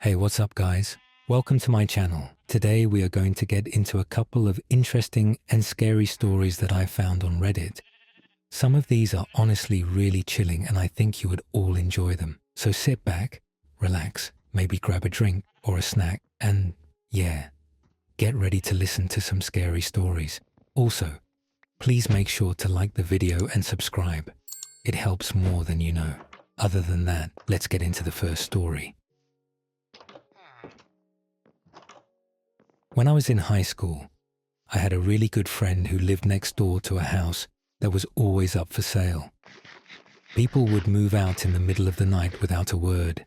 Hey, what's up guys? Welcome to my channel. Today we are going to get into a couple of interesting and scary stories that I found on Reddit. Some of these are honestly really chilling and I think you would all enjoy them. So sit back, relax, maybe grab a drink or a snack and yeah, get ready to listen to some scary stories. Also, please make sure to like the video and subscribe. It helps more than you know. Other than that, let's get into the first story. When I was in high school, I had a really good friend who lived next door to a house that was always up for sale. People would move out in the middle of the night without a word,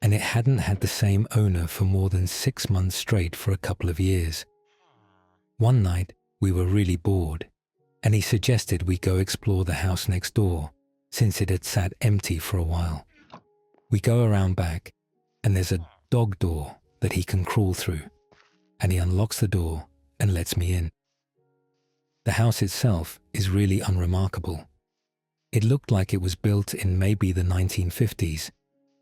and it hadn't had the same owner for more than 6 months straight for a couple of years. One night, we were really bored, and he suggested we go explore the house next door, since it had sat empty for a while. We go around back, and there's a dog door that he can crawl through, and he unlocks the door and lets me in. The house itself is really unremarkable. It looked like it was built in maybe the 1950s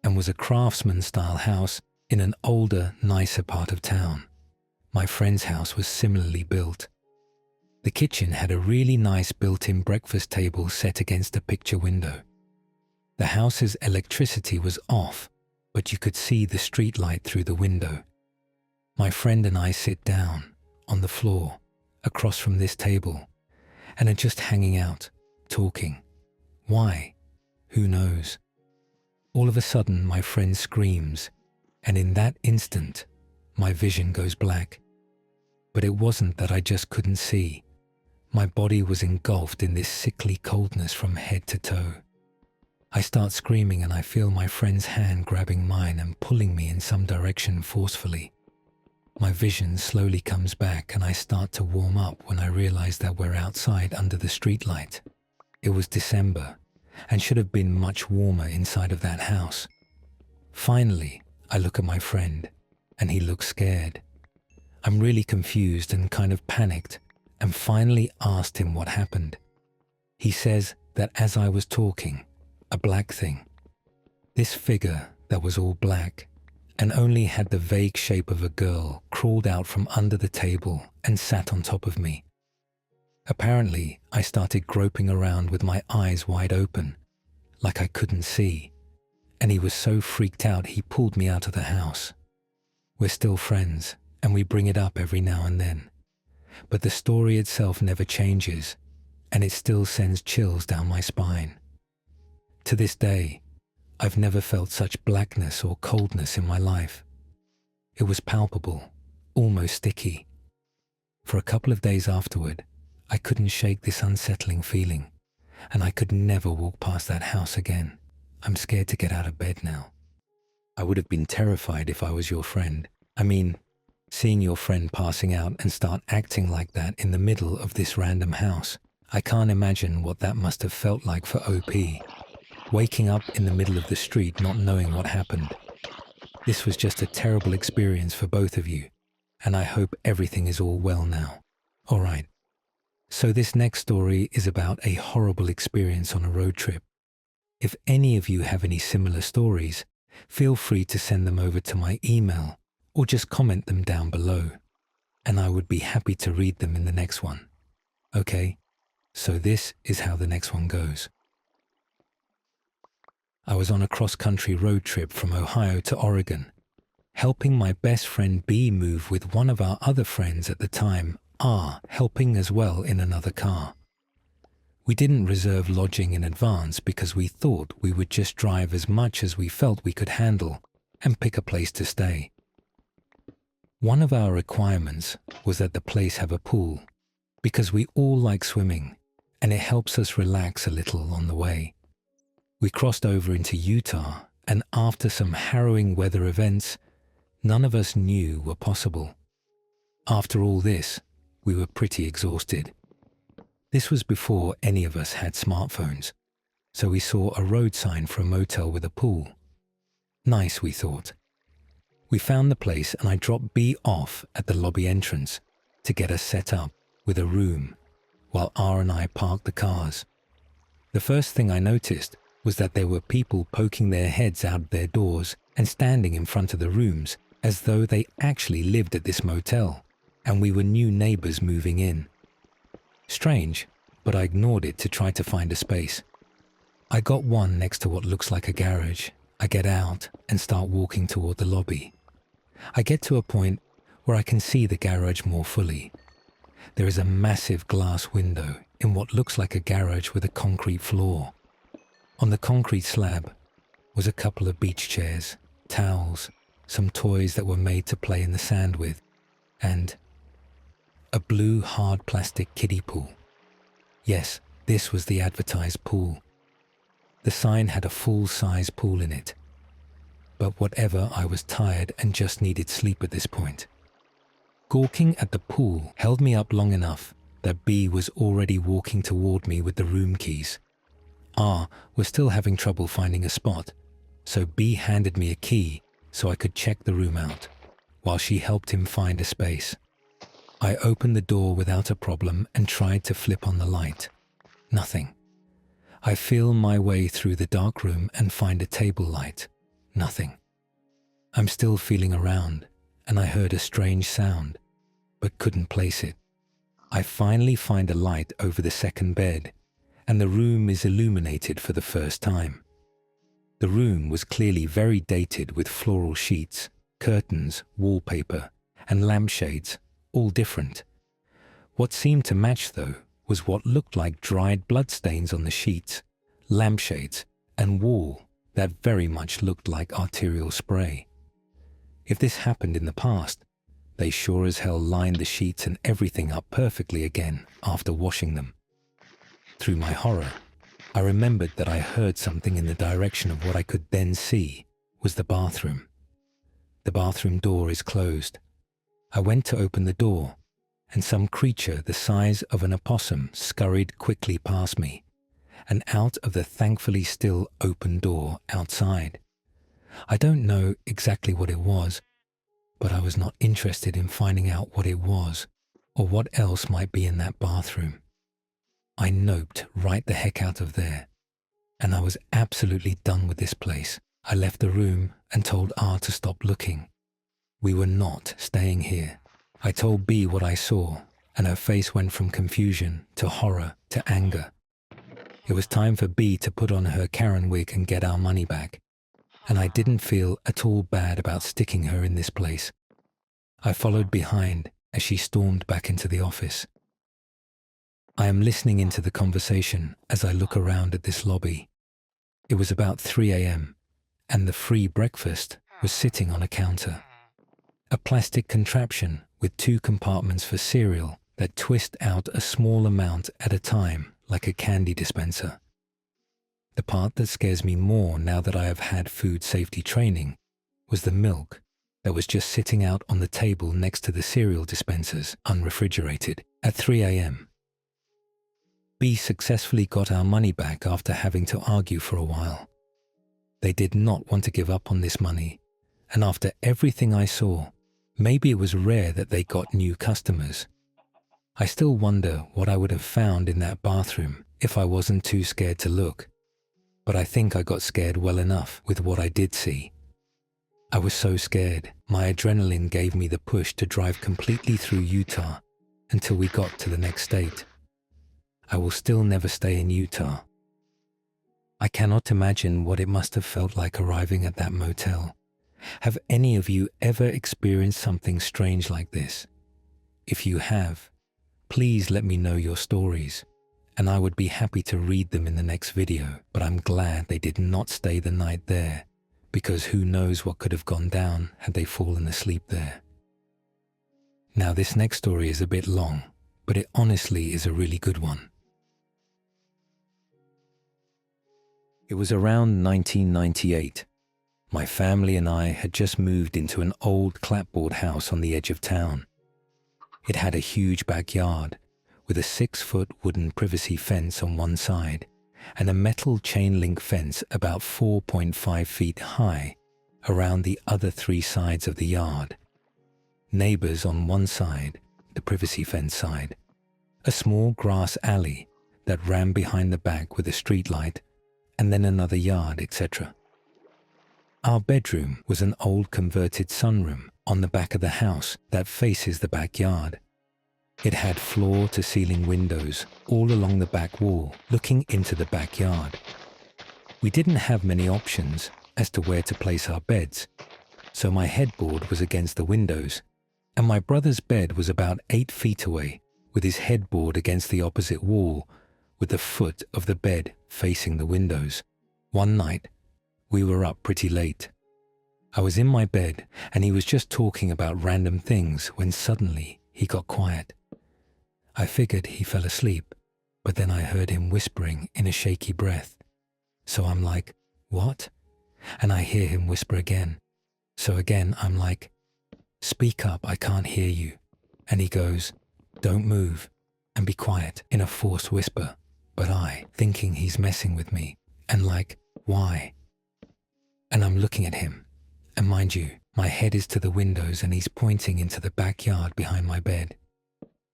and was a craftsman-style house in an older, nicer part of town. My friend's house was similarly built. The kitchen had a really nice built-in breakfast table set against a picture window. The house's electricity was off, but you could see the street light through the window. My friend and I sit down on the floor across from this table and are just hanging out, talking. Why? Who knows? All of a sudden, my friend screams, and in that instant, my vision goes black. But it wasn't that I just couldn't see. My body was engulfed in this sickly coldness from head to toe. I start screaming and I feel my friend's hand grabbing mine and pulling me in some direction forcefully. My vision slowly comes back and I start to warm up when I realize that we're outside under the streetlight. It was December and should have been much warmer inside of that house. Finally, I look at my friend and he looks scared. I'm really confused and kind of panicked and finally asked him what happened. He says that as I was talking, a black thing, this figure that was all black and only had the vague shape of a girl, crawled out from under the table and sat on top of me. Apparently, I started groping around with my eyes wide open, like I couldn't see, and he was so freaked out he pulled me out of the house. We're still friends, and we bring it up every now and then, but the story itself never changes, and it still sends chills down my spine. To this day, I've never felt such blackness or coldness in my life. It was palpable, almost sticky. For a couple of days afterward, I couldn't shake this unsettling feeling, and I could never walk past that house again. I'm scared to get out of bed now. I would have been terrified if I was your friend. I mean, seeing your friend passing out and start acting like that in the middle of this random house, I can't imagine what that must have felt like for OP. Waking up in the middle of the street not knowing what happened. This was just a terrible experience for both of you, and I hope everything is all well now. Alright, so this next story is about a horrible experience on a road trip. If any of you have any similar stories, feel free to send them over to my email or just comment them down below, and I would be happy to read them in the next one. Okay, so this is how the next one goes. I was on a cross-country road trip from Ohio to Oregon, helping my best friend B move with one of our other friends at the time, R, helping as well in another car. We didn't reserve lodging in advance because we thought we would just drive as much as we felt we could handle and pick a place to stay. One of our requirements was that the place have a pool, because we all like swimming and it helps us relax a little on the way. We crossed over into Utah, and after some harrowing weather events, none of us knew were possible. After all this, we were pretty exhausted. This was before any of us had smartphones, so we saw a road sign for a motel with a pool. Nice, we thought. We found the place and I dropped B off at the lobby entrance to get us set up with a room, while R and I parked the cars. The first thing I noticed was that there were people poking their heads out of their doors and standing in front of the rooms as though they actually lived at this motel and we were new neighbors moving in. Strange, but I ignored it to try to find a space. I got one next to what looks like a garage. I get out and start walking toward the lobby. I get to a point where I can see the garage more fully. There is a massive glass window in what looks like a garage with a concrete floor. On the concrete slab was a couple of beach chairs, towels, some toys that were made to play in the sand with, and a blue hard plastic kiddie pool. Yes, this was the advertised pool. The sign had a full-size pool in it. But whatever, I was tired and just needed sleep at this point. Gawking at the pool held me up long enough that B was already walking toward me with the room keys. R was still having trouble finding a spot, so B handed me a key so I could check the room out, while she helped him find a space. I opened the door without a problem and tried to flip on the light. Nothing. I feel my way through the dark room and find a table light. Nothing. I'm still feeling around, and I heard a strange sound, but couldn't place it. I finally find a light over the second bed, and the room is illuminated for the first time. The room was clearly very dated with floral sheets, curtains, wallpaper, and lampshades, all different. What seemed to match, though, was what looked like dried bloodstains on the sheets, lampshades, and wall that very much looked like arterial spray. If this happened in the past, they sure as hell lined the sheets and everything up perfectly again after washing them. Through my horror, I remembered that I heard something in the direction of what I could then see was the bathroom. The bathroom door is closed. I went to open the door, and some creature the size of an opossum scurried quickly past me and out of the thankfully still open door outside. I don't know exactly what it was, but I was not interested in finding out what it was or what else might be in that bathroom. I noped right the heck out of there, and I was absolutely done with this place. I left the room and told R to stop looking. We were not staying here. I told B what I saw, and her face went from confusion to horror to anger. It was time for B to put on her Karen wig and get our money back, and I didn't feel at all bad about sticking her in this place. I followed behind as she stormed back into the office. I am listening into the conversation as I look around at this lobby. It was about 3 a.m., and the free breakfast was sitting on a counter. A plastic contraption with 2 compartments for cereal that twist out a small amount at a time like a candy dispenser. The part that scares me more now that I have had food safety training was the milk that was just sitting out on the table next to the cereal dispensers, unrefrigerated, at 3 a.m. B successfully got our money back after having to argue for a while. They did not want to give up on this money, and after everything I saw, maybe it was rare that they got new customers. I still wonder what I would have found in that bathroom if I wasn't too scared to look, but I think I got scared well enough with what I did see. I was so scared, my adrenaline gave me the push to drive completely through Utah until we got to the next state. I will still never stay in Utah. I cannot imagine what it must have felt like arriving at that motel. Have any of you ever experienced something strange like this? If you have, please let me know your stories, and I would be happy to read them in the next video, but I'm glad they did not stay the night there, because who knows what could have gone down had they fallen asleep there. Now this next story is a bit long, but it honestly is a really good one. It was around 1998. My family and I had just moved into an old clapboard house on the edge of town. It had a huge backyard with a 6-foot wooden privacy fence on one side and a metal chain link fence about 4.5 feet high around the other 3 sides of the yard. Neighbors on one side, the privacy fence side, a small grass alley that ran behind the back with a street light, and then another yard, etc. Our bedroom was an old converted sunroom on the back of the house that faces the backyard. It had floor-to-ceiling windows all along the back wall, looking into the backyard. We didn't have many options as to where to place our beds, so my headboard was against the windows, and my brother's bed was about 8 feet away, with his headboard against the opposite wall, with the foot of the bed facing the windows. One night, we were up pretty late. I was in my bed, and he was just talking about random things when suddenly he got quiet. I figured he fell asleep, but then I heard him whispering in a shaky breath. So I'm like, "What?" And I hear him whisper again. So again, I'm like, "Speak up, I can't hear you." And he goes, "Don't move and be quiet," in a forced whisper. But I, thinking he's messing with me, and like, "Why?" And I'm looking at him. And mind you, my head is to the windows and he's pointing into the backyard behind my bed.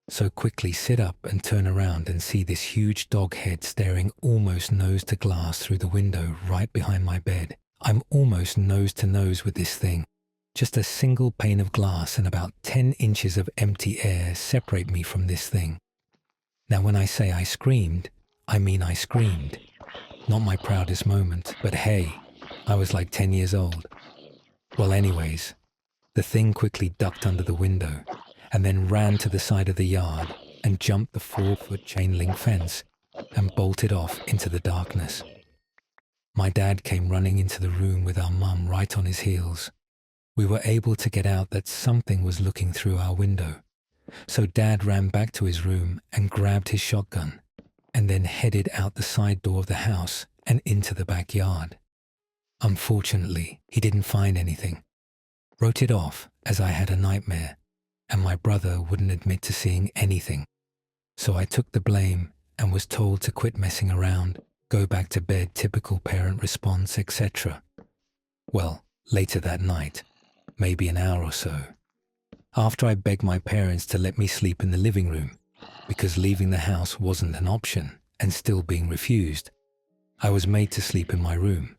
So quickly sit up and turn around and see this huge dog head staring almost nose to glass through the window right behind my bed. I'm almost nose to nose with this thing. Just a single pane of glass and about 10 inches of empty air separate me from this thing. Now when I say I screamed, I mean I screamed. Not my proudest moment, but hey, I was like 10 years old. Well anyways, the thing quickly ducked under the window and then ran to the side of the yard and jumped the 4-foot chain link fence and bolted off into the darkness. My dad came running into the room with our mum right on his heels. We were able to get out that something was looking through our window. So Dad ran back to his room and grabbed his shotgun and then headed out the side door of the house and into the backyard. Unfortunately, he didn't find anything. Wrote it off as I had a nightmare, and my brother wouldn't admit to seeing anything. So I took the blame and was told to quit messing around, go back to bed, typical parent response, etc. Well, later that night, maybe an hour or so, after I begged my parents to let me sleep in the living room, because leaving the house wasn't an option and still being refused, I was made to sleep in my room.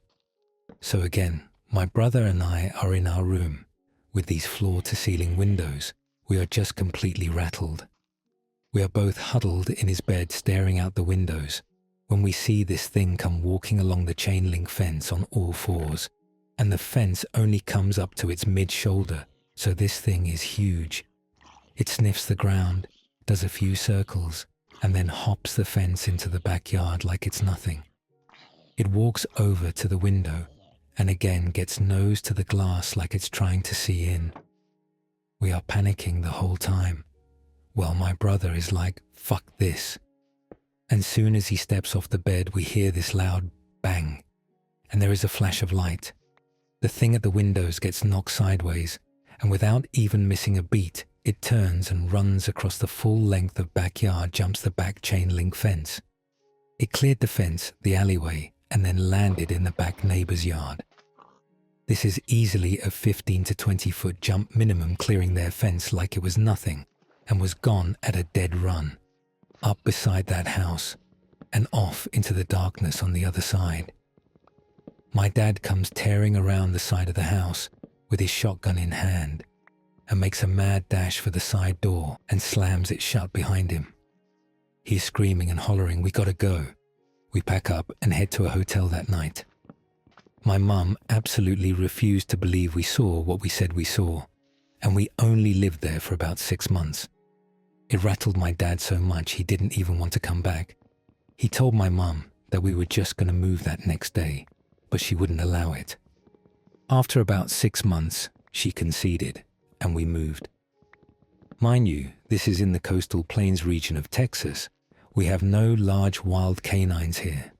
So again, my brother and I are in our room with these floor-to-ceiling windows. We are just completely rattled. We are both huddled in his bed staring out the windows when we see this thing come walking along the chain link fence on all fours, and the fence only comes up to its mid-shoulder, so this thing is huge. It sniffs the ground, does a few circles, and then hops the fence into the backyard like it's nothing. It walks over to the window and again gets nose to the glass like it's trying to see in. We are panicking the whole time. Well, my brother is like, "Fuck this." And soon as he steps off the bed, we hear this loud bang, and there is a flash of light. The thing at the windows gets knocked sideways, and without even missing a beat, it turns and runs across the full length of backyard, jumps the back chain link fence. It cleared the fence, the alleyway, and then landed in the back neighbor's yard. This is easily a 15 to 20 foot jump minimum, clearing their fence like it was nothing, and was gone at a dead run, up beside that house, and off into the darkness on the other side. My dad comes tearing around the side of the house with his shotgun in hand, and makes a mad dash for the side door and slams it shut behind him. He's screaming and hollering, "We gotta go." We pack up and head to a hotel that night. My mum absolutely refused to believe we saw what we said we saw, and we only lived there for about 6 months. It rattled my dad so much he didn't even want to come back. He told my mum that we were just going to move that next day, but she wouldn't allow it. After about 6 months, she conceded, and we moved. Mind you, this is in the coastal plains region of Texas. We have no large wild canines here.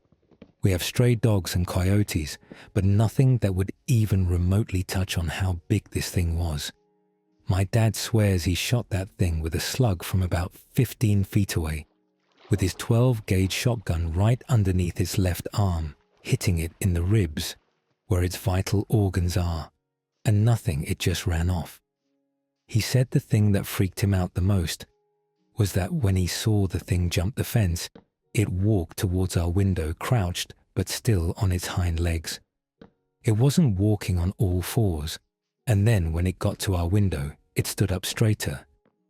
We have stray dogs and coyotes, but nothing that would even remotely touch on how big this thing was. My dad swears he shot that thing with a slug from about 15 feet away, with his 12-gauge shotgun right underneath its left arm, hitting it in the ribs, where its vital organs are, and nothing, it just ran off. He said the thing that freaked him out the most was that when he saw the thing jump the fence, it walked towards our window, crouched but still on its hind legs. It wasn't walking on all fours, and then when it got to our window, it stood up straighter,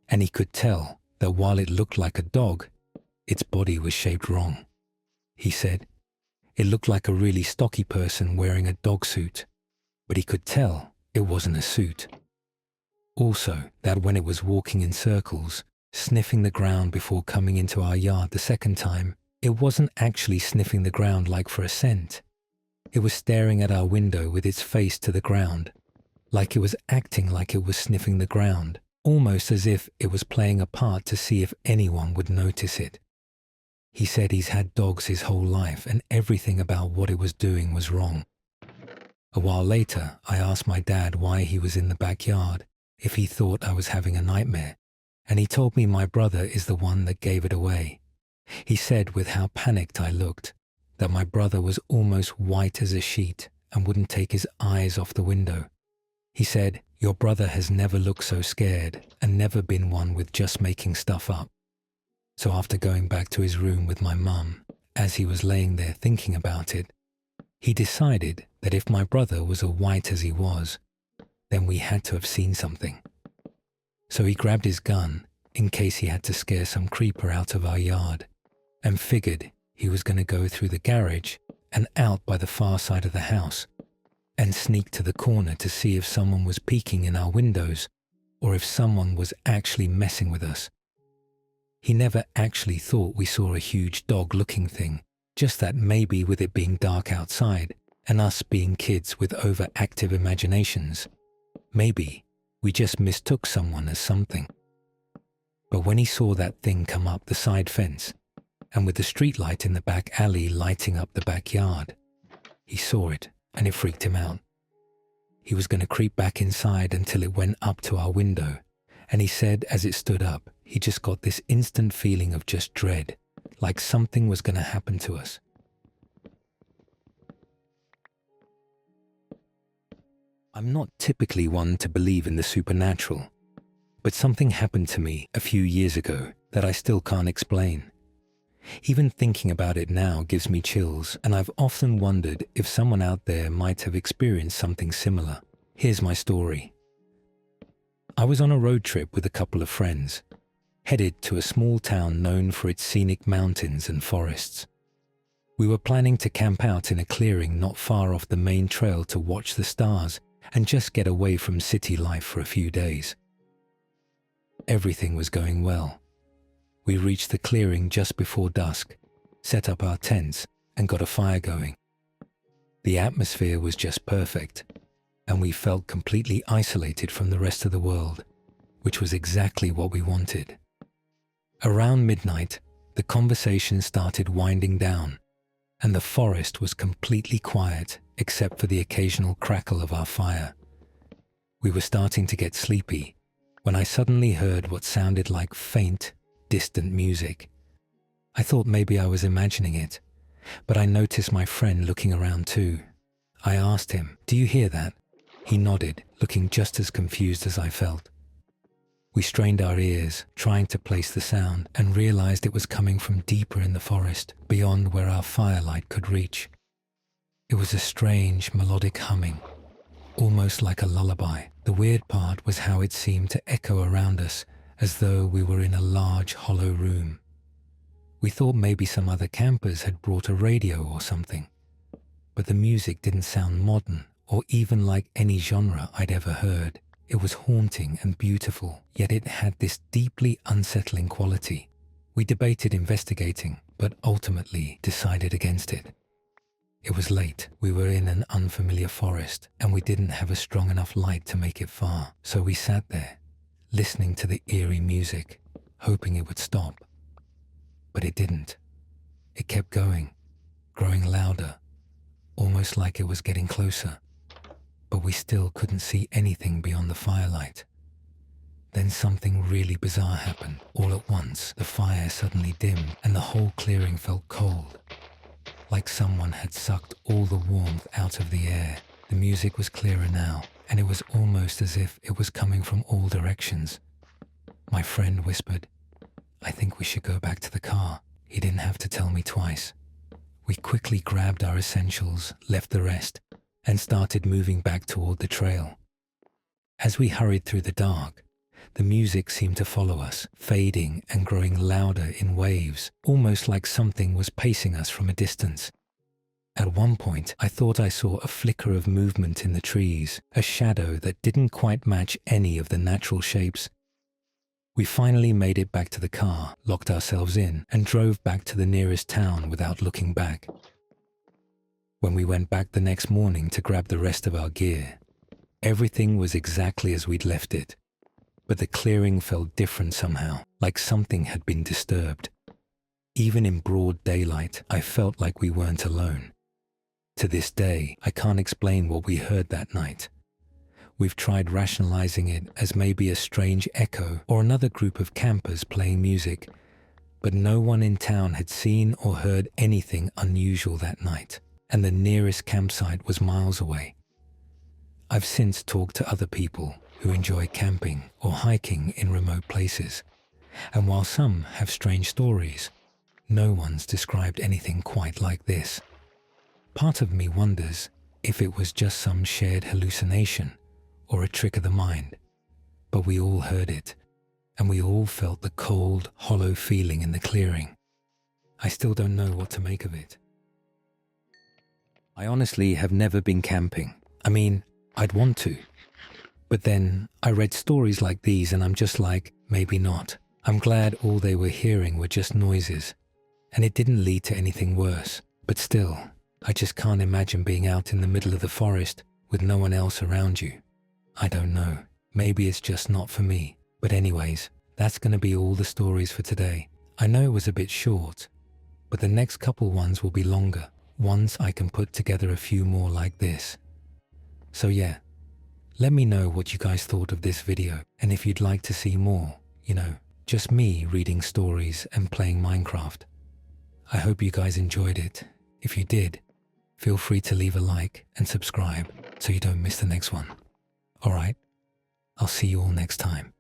and he could tell that while it looked like a dog, its body was shaped wrong. He said it looked like a really stocky person wearing a dog suit, but he could tell it wasn't a suit. Also, that when it was walking in circles, sniffing the ground before coming into our yard the second time, it wasn't actually sniffing the ground like for a scent. It was staring at our window with its face to the ground, like it was acting like it was sniffing the ground, almost as if it was playing a part to see if anyone would notice it. He said he's had dogs his whole life and everything about what it was doing was wrong. A while later, I asked my dad why he was in the backyard, if he thought I was having a nightmare, and he told me my brother is the one that gave it away. He said with how panicked I looked, that my brother was almost white as a sheet and wouldn't take his eyes off the window. He said, "Your brother has never looked so scared and never been one with just making stuff up." So after going back to his room with my mum, as he was laying there thinking about it, he decided that if my brother was as white as he was, then we had to have seen something. So he grabbed his gun in case he had to scare some creeper out of our yard, and figured he was going to go through the garage and out by the far side of the house and sneak to the corner to see if someone was peeking in our windows or if someone was actually messing with us. He never actually thought we saw a huge dog-looking thing, just that maybe with it being dark outside and us being kids with overactive imaginations, maybe we just mistook someone as something. But when he saw that thing come up the side fence, and with the streetlight in the back alley lighting up the backyard, he saw it and it freaked him out. He was going to creep back inside until it went up to our window, and he said as it stood up, he just got this instant feeling of just dread, like something was going to happen to us. I'm not typically one to believe in the supernatural, but something happened to me a few years ago that I still can't explain. Even thinking about it now gives me chills, and I've often wondered if someone out there might have experienced something similar. Here's my story. I was on a road trip with a couple of friends, headed to a small town known for its scenic mountains and forests. We were planning to camp out in a clearing not far off the main trail to watch the stars and just get away from city life for a few days. Everything was going well. We reached the clearing just before dusk, set up our tents, and got a fire going. The atmosphere was just perfect, and we felt completely isolated from the rest of the world, which was exactly what we wanted. Around midnight, the conversation started winding down, and the forest was completely quiet except for the occasional crackle of our fire. We were starting to get sleepy when I suddenly heard what sounded like faint, distant music. I thought maybe I was imagining it, but I noticed my friend looking around too. I asked him, "Do you hear that?" He nodded, looking just as confused as I felt. We strained our ears, trying to place the sound, and realized it was coming from deeper in the forest, beyond where our firelight could reach. It was a strange, melodic humming, almost like a lullaby. The weird part was how it seemed to echo around us, as though we were in a large, hollow room. We thought maybe some other campers had brought a radio or something, but the music didn't sound modern or even like any genre I'd ever heard. It was haunting and beautiful, yet it had this deeply unsettling quality. We debated investigating, but ultimately decided against it. It was late, we were in an unfamiliar forest, and we didn't have a strong enough light to make it far, so we sat there, listening to the eerie music, hoping it would stop. But it didn't. It kept going, growing louder, almost like it was getting closer. But we still couldn't see anything beyond the firelight. Then something really bizarre happened. All at once, the fire suddenly dimmed and the whole clearing felt cold, like someone had sucked all the warmth out of the air. The music was clearer now, and it was almost as if it was coming from all directions. My friend whispered, "I think we should go back to the car." He didn't have to tell me twice. We quickly grabbed our essentials, left the rest, and started moving back toward the trail. As we hurried through the dark, the music seemed to follow us, fading and growing louder in waves, almost like something was pacing us from a distance. At one point, I thought I saw a flicker of movement in the trees, a shadow that didn't quite match any of the natural shapes. We finally made it back to the car, locked ourselves in, and drove back to the nearest town without looking back. When we went back the next morning to grab the rest of our gear, everything was exactly as we'd left it, but the clearing felt different somehow, like something had been disturbed. Even in broad daylight, I felt like we weren't alone. To this day, I can't explain what we heard that night. We've tried rationalizing it as maybe a strange echo or another group of campers playing music, but no one in town had seen or heard anything unusual that night, and the nearest campsite was miles away. I've since talked to other people who enjoy camping or hiking in remote places, and while some have strange stories, no one's described anything quite like this. Part of me wonders if it was just some shared hallucination or a trick of the mind, but we all heard it, and we all felt the cold, hollow feeling in the clearing. I still don't know what to make of it. I honestly have never been camping. I mean, I'd want to. But then I read stories like these and I'm just like, maybe not. I'm glad all they were hearing were just noises, and it didn't lead to anything worse. But still, I just can't imagine being out in the middle of the forest with no one else around you. I don't know. Maybe it's just not for me. But anyways, that's going to be all the stories for today. I know it was a bit short, but the next couple ones will be longer, once I can put together a few more like this. So yeah, let me know what you guys thought of this video, and if you'd like to see more, just me reading stories and playing Minecraft. I hope you guys enjoyed it. If you did, feel free to leave a like and subscribe so you don't miss the next one. Alright, I'll see you all next time.